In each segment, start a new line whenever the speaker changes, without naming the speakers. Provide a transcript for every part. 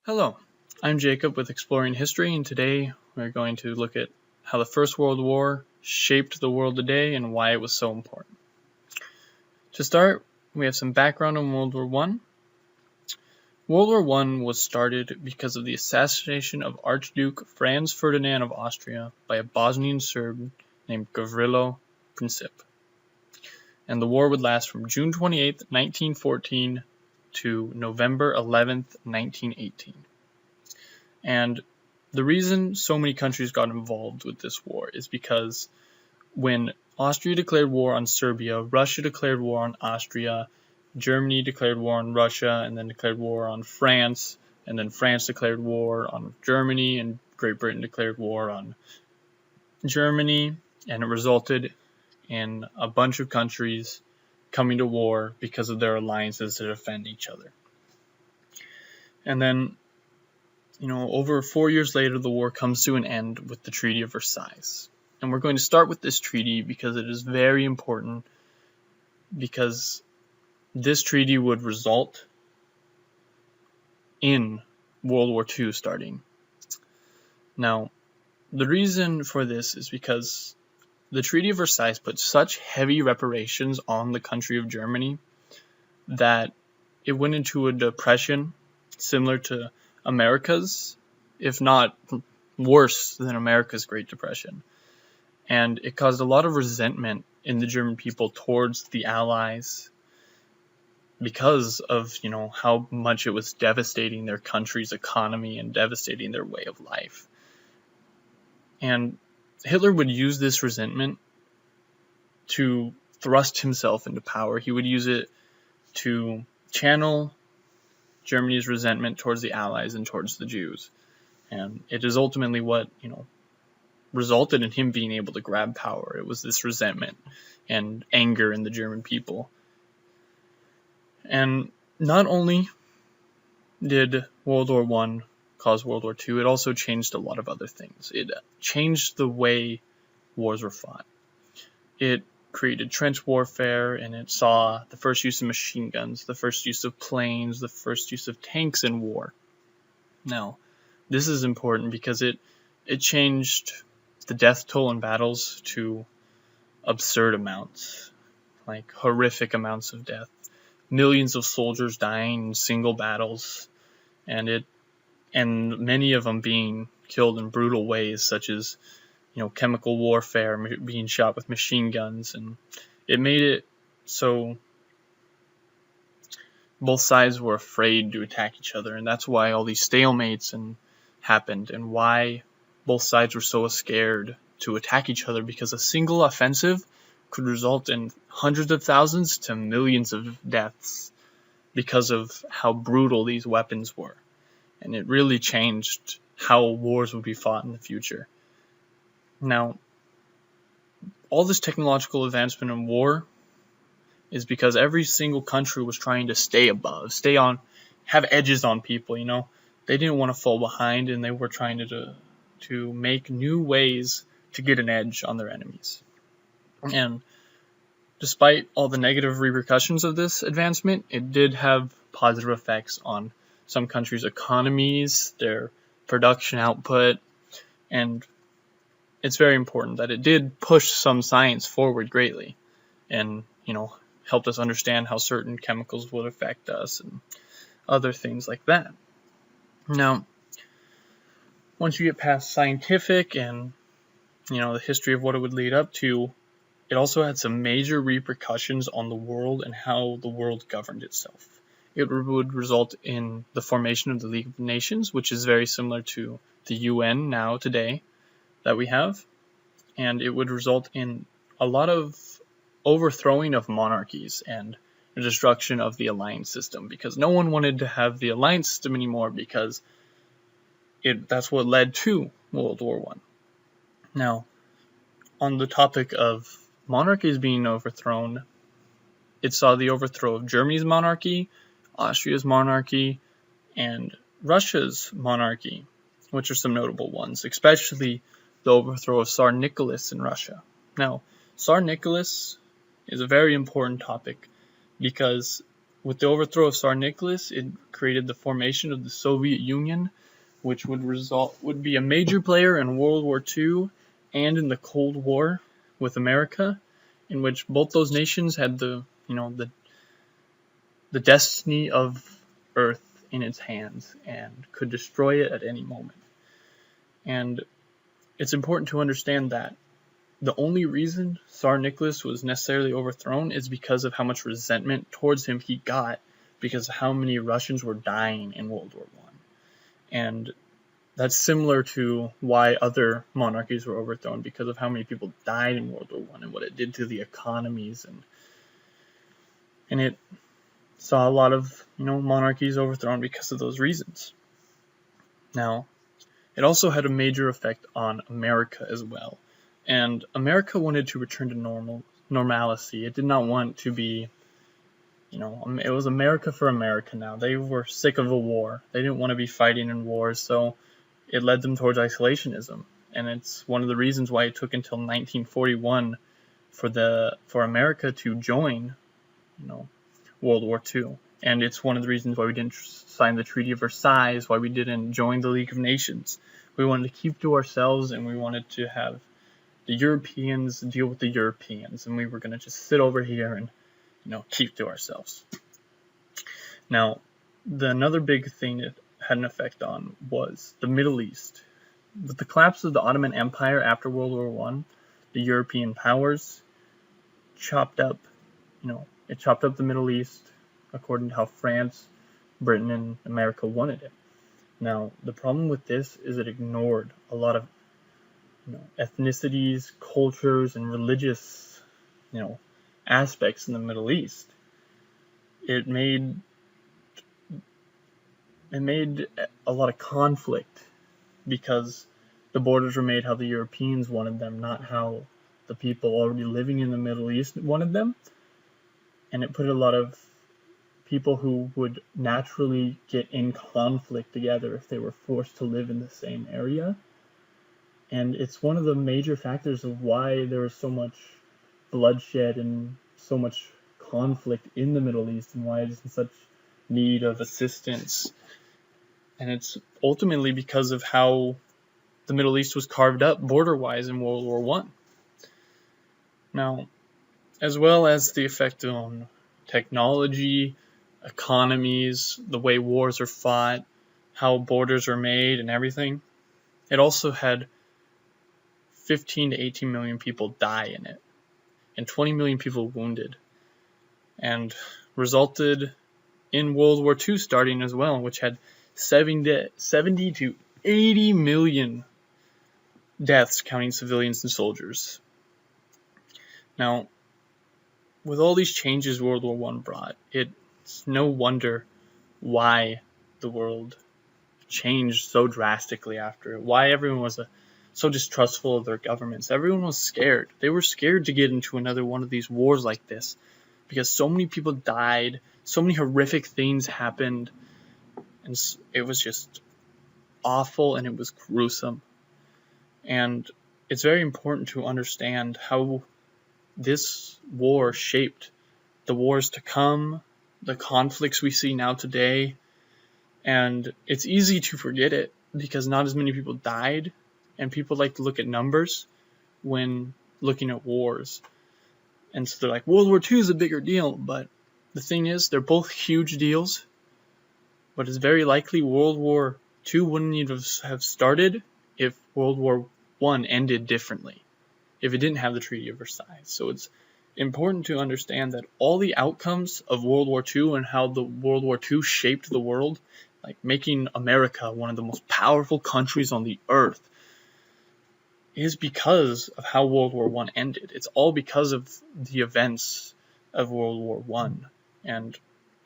Hello, I'm Jacob with Exploring History, and today we're going to look at how the First World War shaped the world today and why it was so important. To start, we have some background on World War I. World War I was started because of the assassination of Archduke Franz Ferdinand of Austria by a Bosnian Serb named Gavrilo Princip. And the war would last from June 28, 1914 to November 11, 1918. And the reason so many countries got involved with this war is because when Austria declared war on Serbia, Russia declared war on Austria, Germany declared war on Russia, and then declared war on France, and then France declared war on Germany, and Great Britain declared war on Germany, and it resulted in a bunch of countries coming to war because of their alliances to defend each other. And then, over 4 years later, the war comes to an end with the Treaty of Versailles. And we're going to start with this treaty because it is very important, because this treaty would result in World War II starting. Now, the reason for this is because the Treaty of Versailles put such heavy reparations on the country of Germany that it went into a depression similar to America's, if not worse than America's Great Depression. And it caused a lot of resentment in the German people towards the Allies because of, how much it was devastating their country's economy and devastating their way of life. And Hitler would use this resentment to thrust himself into power. He would use it to channel Germany's resentment towards the Allies and towards the Jews. And it is ultimately what, resulted in him being able to grab power. It was this resentment and anger in the German people. And not only did World War I cause World War II, it also changed a lot of other things. It changed the way wars were fought. It created trench warfare, and it saw the first use of machine guns, the first use of planes, the first use of tanks in war. Now, this is important because it changed the death toll in battles to absurd amounts, like horrific amounts of death. Millions of soldiers dying in single battles, and many of them being killed in brutal ways, such as chemical warfare, being shot with machine guns, and it made it so both sides were afraid to attack each other, and that's why all these stalemates happened, and why both sides were so scared to attack each other, because a single offensive could result in hundreds of thousands to millions of deaths because of how brutal these weapons were. And it really changed how wars would be fought in the future. Now, all this technological advancement in war is because every single country was trying to stay above, have edges on people, They didn't want to fall behind, and they were trying to make new ways to get an edge on their enemies. And despite all the negative repercussions of this advancement, it did have positive effects on some countries' economies, their production output, and it's very important that it did push some science forward greatly and, helped us understand how certain chemicals would affect us and other things like that. Now, once you get past scientific and, the history of what it would lead up to, it also had some major repercussions on the world and how the world governed itself. It would result in the formation of the League of Nations, which is very similar to the UN now today that we have, and it would result in a lot of overthrowing of monarchies and the destruction of the alliance system, because no one wanted to have the alliance system anymore, because that's what led to World War I. Now, on the topic of monarchies being overthrown, it saw the overthrow of Germany's monarchy, Austria's monarchy, and Russia's monarchy, which are some notable ones, especially the overthrow of Tsar Nicholas in Russia. Now, Tsar Nicholas is a very important topic because With the overthrow of Tsar Nicholas, it created the formation of the Soviet Union, which would be a major player in World War II and in the Cold War with America, in which both those nations had the destiny of Earth in its hands and could destroy it at any moment. And it's important to understand that the only reason Tsar Nicholas was necessarily overthrown is because of how much resentment towards him he got because of how many Russians were dying in World War I. And that's similar to why other monarchies were overthrown, because of how many people died in World War I and what it did to the economies. And it saw a lot of monarchies overthrown because of those reasons. Now, it also had a major effect on America as well. And America wanted to return to normalcy. It did not want to be, it was America for America now. They were sick of a war. They didn't want to be fighting in wars, so it led them towards isolationism. And it's one of the reasons why it took until 1941 for America to join, World War II. And it's one of the reasons why we didn't sign the Treaty of Versailles, why we didn't join the League of Nations. We wanted to keep to ourselves, and we wanted to have the Europeans deal with the Europeans, and we were going to just sit over here and, keep to ourselves. Now, another big thing it had an effect on was the Middle East. With the collapse of the Ottoman Empire after World War I, the European powers chopped up the Middle East according to how France, Britain, and America wanted it. Now, the problem with this is it ignored a lot of ethnicities, cultures, and religious aspects in the Middle East. It made a lot of conflict because the borders were made how the Europeans wanted them, not how the people already living in the Middle East wanted them. And it put a lot of people who would naturally get in conflict together if they were forced to live in the same area. And it's one of the major factors of why there was so much bloodshed and so much conflict in the Middle East, and why it is in such need of assistance. And it's ultimately because of how the Middle East was carved up border-wise in World War I. Now, as well as the effect on technology, economies, the way wars are fought, how borders are made, and everything, it also had 15 to 18 million people die in it, and 20 million people wounded, and resulted in World War II starting as well, which had 70 to 80 million deaths, counting civilians and soldiers. Now, with all these changes World War I brought, it's no wonder why the world changed so drastically after it, why everyone was so distrustful of their governments. Everyone was scared. They were scared to get into another one of these wars like this because so many people died, so many horrific things happened, and it was just awful and it was gruesome. And it's very important to understand how this war shaped the wars to come, the conflicts we see now today, and it's easy to forget it because not as many people died, and people like to look at numbers when looking at wars. And so they're like, World War II is a bigger deal, but the thing is, they're both huge deals, but it's very likely World War II wouldn't even have started if World War I ended differently, if it didn't have the Treaty of Versailles. So it's important to understand that all the outcomes of World War II and how the World War II shaped the world, like making America one of the most powerful countries on the earth, is because of how World War I ended. It's all because of the events of World War I and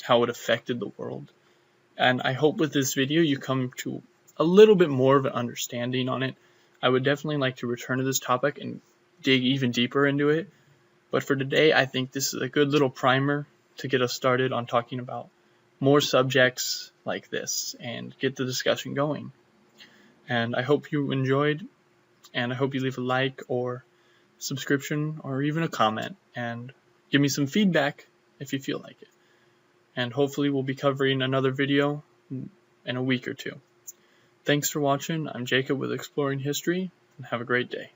how it affected the world. And I hope with this video you come to a little bit more of an understanding on it. I would definitely like to return to this topic and dig even deeper into it. But for today, I think this is a good little primer to get us started on talking about more subjects like this and get the discussion going. And I hope you enjoyed, and I hope you leave a like or subscription or even a comment and give me some feedback if you feel like it. and hopefully we'll be covering another video in a week or two. Thanks for watching. I'm Jacob with Exploring History, and have a great day.